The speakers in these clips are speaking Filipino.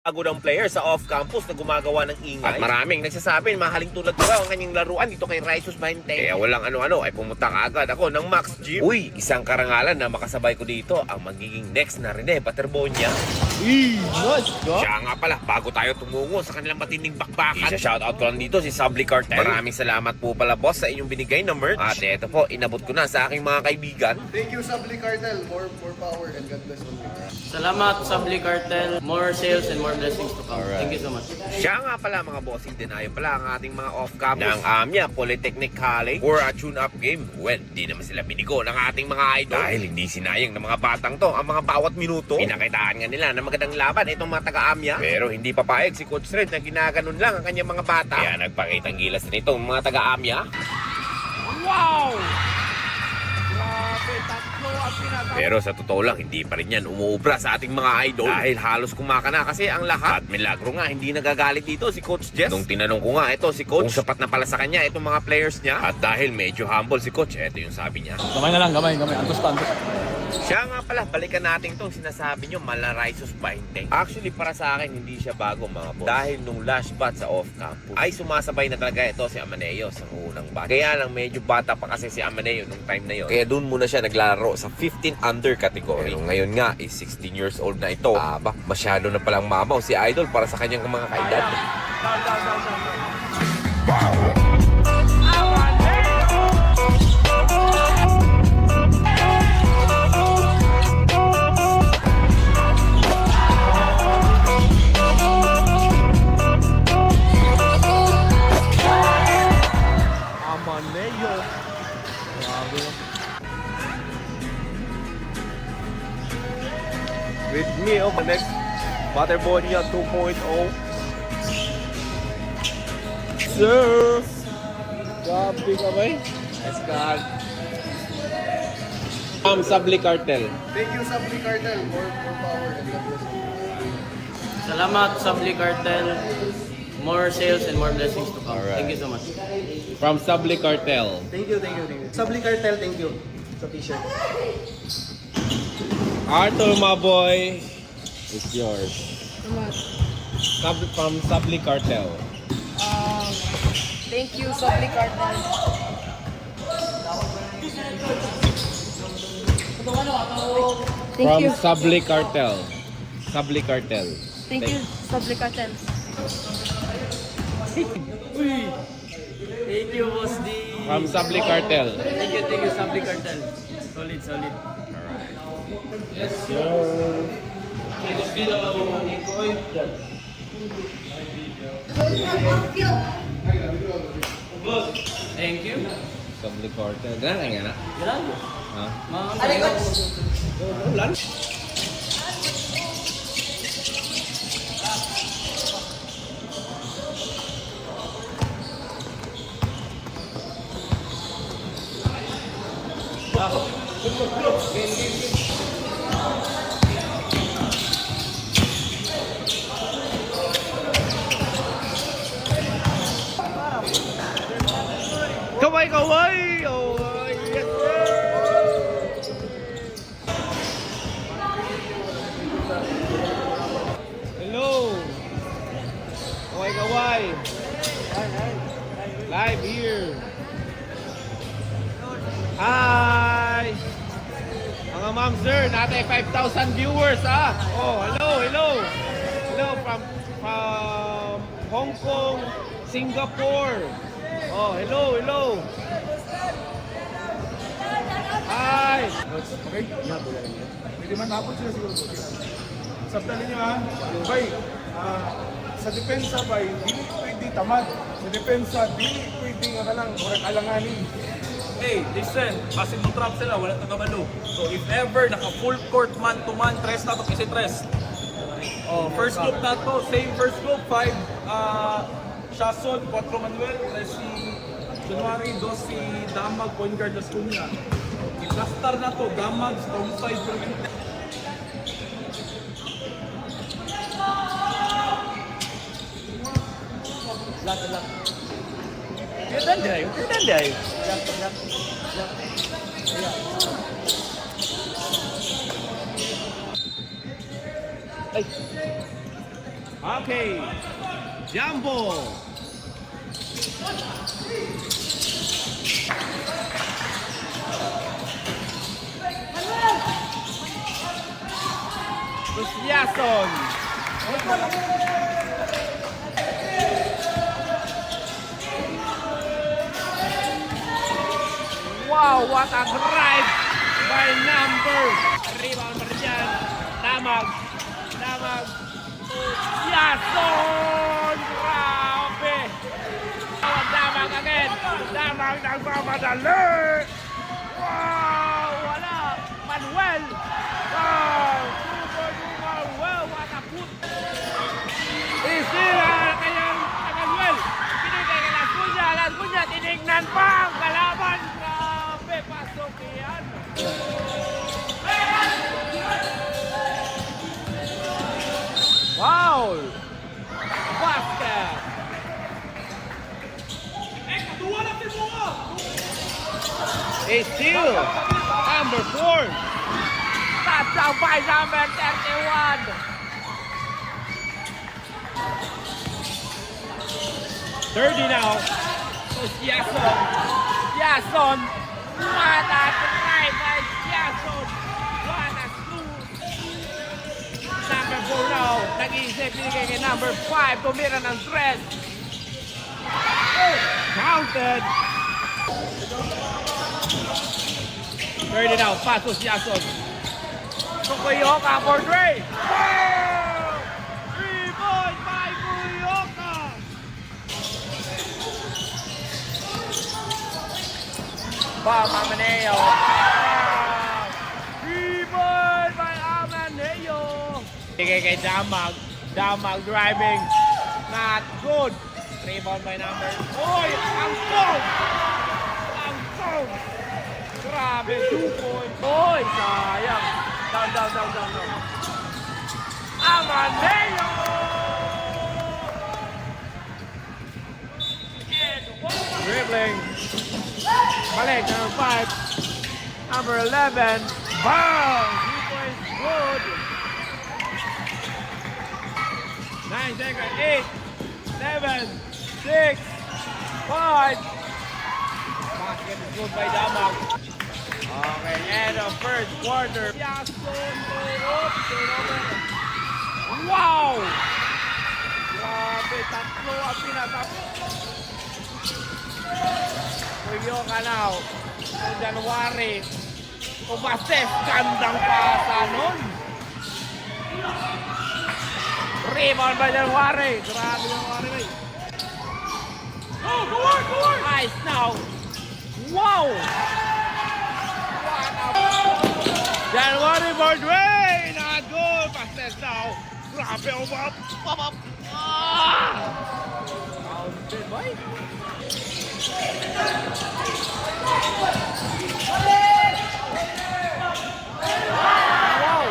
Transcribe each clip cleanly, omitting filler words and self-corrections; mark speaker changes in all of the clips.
Speaker 1: bago ng player sa off-campus na gumagawa ng ingay. At maraming nagsasabi mahaling tulad ko ang kanyang laruan dito kay Raisus 20. Kaya walang ano-ano ay pumunta agad ako ng Max Gym. Uy, isang karangalan na makasabay ko dito ang magiging next na Rene Paterbonia. Siya nga pala, bago tayo tumungo sa kanilang matinding bakbakan, shoutout ko lang dito si Sabli Cartel. Maraming salamat po pala boss sa inyong binigay na merch. At eto po, inabot ko na sa aking mga kaibigan.
Speaker 2: Thank you, Sabli Cartel. More power and God bless you.
Speaker 3: Salamat, Sabli Cartel. More sales and more blessings to come. Thank you so much.
Speaker 1: Siya nga pala mga bossing, dinayo pala ang ating mga off-campus ng AMIA Polytechnic College for a tune-up game. Well, di naman sila binigo ng ating mga idol. Dahil hindi sinayang ng mga batang to ang mga bawat minuto. Pinakitaan nga nila na magandang laban itong mga taga-AMIA. Pero hindi papayag si Coach Red na ginaganon lang ang kanyang mga bata. Kaya nagpakitang gilas din itong mga taga-AMIA. Wow! Pero sa totoo lang, hindi pa rin yan umuubra sa ating mga idol dahil halos kumakana kasi ang lahat. At milagro nga, hindi nagagalit dito si Coach Jess. Nung tinanong ko nga ito si Coach kung sapat na pala sa kanya itong mga players niya. At dahil medyo humble si Coach, ito yung sabi niya.
Speaker 4: Gamay na lang, gamay. Antos pa.
Speaker 1: Siya nga pala, balikan natin itong sinasabi nyo, Malaraisus 20. Actually, para sa akin, hindi siya bago mga boss. Dahil nung last bat sa off-campus, ay sumasabay na talaga ito si Amaneo sa unang bat. Kaya lang, medyo bata pa kasi si Amaneo nung time na yon. Kaya dun muna siya naglalaro sa 15 under category. Pero ngayon nga, is 16 years old na ito. Masyado na palang mamaw si Idol para sa kanyang mga kaedad. With me on the next Paterbonia 2.0. Sir! Grabe ka ba? Yes, God. Sabli Cartel.
Speaker 2: Thank you, Sabli Cartel. More power and God bless you.
Speaker 3: Salamat, Sabli Cartel. More sales and more blessings to come. Thank you so much.
Speaker 4: From Sabli Cartel.
Speaker 2: Thank you. Sabli Cartel, thank you. Sa t-shirt.
Speaker 4: Arthur, my boy, it's yours. From Sabli Cartel.
Speaker 5: Thank you, Sabli Cartel. Thank
Speaker 4: From
Speaker 5: you.
Speaker 4: Sabli Cartel. Sabli Cartel.
Speaker 5: Thank you, Sabli Cartel.
Speaker 3: Thank you, Boss D.
Speaker 4: From Sabli Cartel.
Speaker 3: Thank you, Sabli Cartel. Solid.
Speaker 4: Yes, sir.
Speaker 3: Thank you.
Speaker 4: Sabli Cartel. Ganun nga na?
Speaker 3: Grabe.
Speaker 4: Ha?
Speaker 3: Ulan?
Speaker 1: Kaway! Oh, yes,
Speaker 4: Hello. Kaway. Live here. Hi. Mga ma'am sir, natin 5,000 viewers Oh, hello. Hello from Hong Kong, Singapore. Oh, hello. Hi.
Speaker 2: Okay? Pwede man tapos sila siguro. Sabdalin niyo Bay, sa depensa bay, hindi pwede tamad. Sa depensa, hindi pwede nga lang, walang alanganin.
Speaker 6: Hey, listen, massive mo trap sila, wala tagabalo. So if ever naka full court man to man, tres na to kasi tres. Oh, first group na to, same first group, 5 Shason, 4 Manuel, 3 si January, 2 si Damag, point guard na school niya. I-plaster na to, Damag, strong side for me.
Speaker 3: Lak.
Speaker 1: Danday.
Speaker 4: Okay. Jumbo. Yason. Wow, what a drive by number. Rebound pa rin dyan. Damag. Yason! Grabe! Damag again. Damag nagmamadali. Wow! Wala. Manuel. Wow! Wow! What a put. Isira kayang Manuel. Pinigay ka Las Cunha. Las Cunha tinignan pa ang kalaban. Grabe! Pasok yan. Wow! Basket! It's still number 4. Touchdown by number 31. Thirty now. So Yason. What a drive by Yason. What a scoop. Number 4 now. Nag-iisip, binigay kay number 5. Tumira ng 3. Counted. 30 now. Pasos Yason. Kuyoka for Dre. Wow! 3 points by Kuyoka. Bob Amaneo. 3 points by Amaneo. Bigay kay Damag. Damag driving. Not good. Rebound by number. Oy! Ang song! Grabe, 2 points. Oy! Sayang. Down. Amaneo! Dribbling. Balik, number 5. Number 11. Bang! 3 points, good. 9 seconds. 8, 7, 6, 5. Basket is good by Damag. Okay, end of first quarter. Yason, turnover. Wow! Grabe, 3 ang pinatapos. Kuyoka now. Noong January. Kumases, gandang pasa nun. Rebound by January. Grabe January. Go on! Nice now. Wow! January for Dre! Not good! Passes now. Grabe, up! Counted, boy. Wow!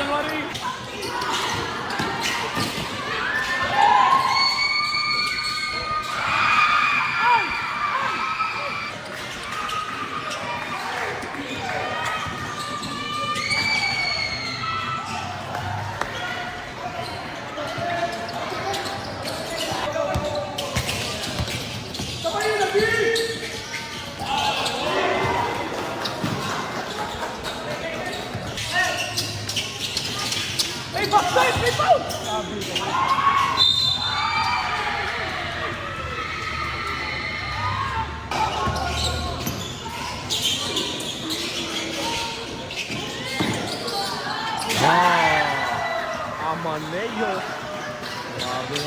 Speaker 6: January. Hey, backside! Hey, foul!
Speaker 4: Amaneo. Grabe.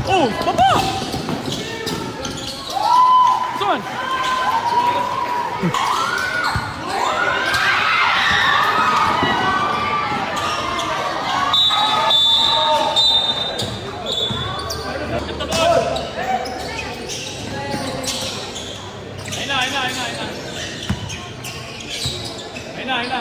Speaker 6: Oh, baba! Saan? Ayun na.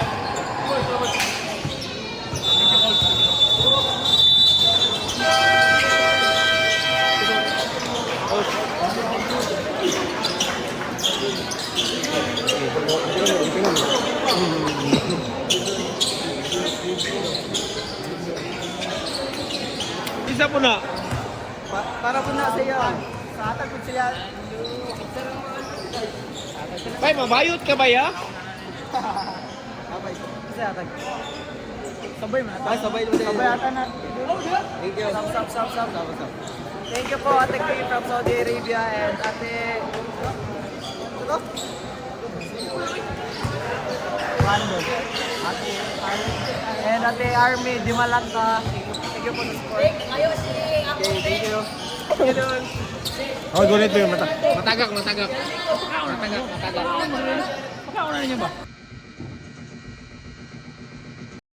Speaker 4: Isa po na.
Speaker 7: Para po na siya. Sa atag po siya.
Speaker 4: Bay, mabayot ka ba ya?
Speaker 7: Sabay. Sa atag. Sabay man. Sabay mo siya. Sabay ata na. Thank you. Stop. Thank you po Ate Kay from Saudi Arabia and Ate... Ito? Brandon. And Ate Army Dimalanta. Thank you po sa support. Okay, thank you.
Speaker 4: Oh, gunit mo yung mata.
Speaker 6: Matagak. Pagkauna na niya ba?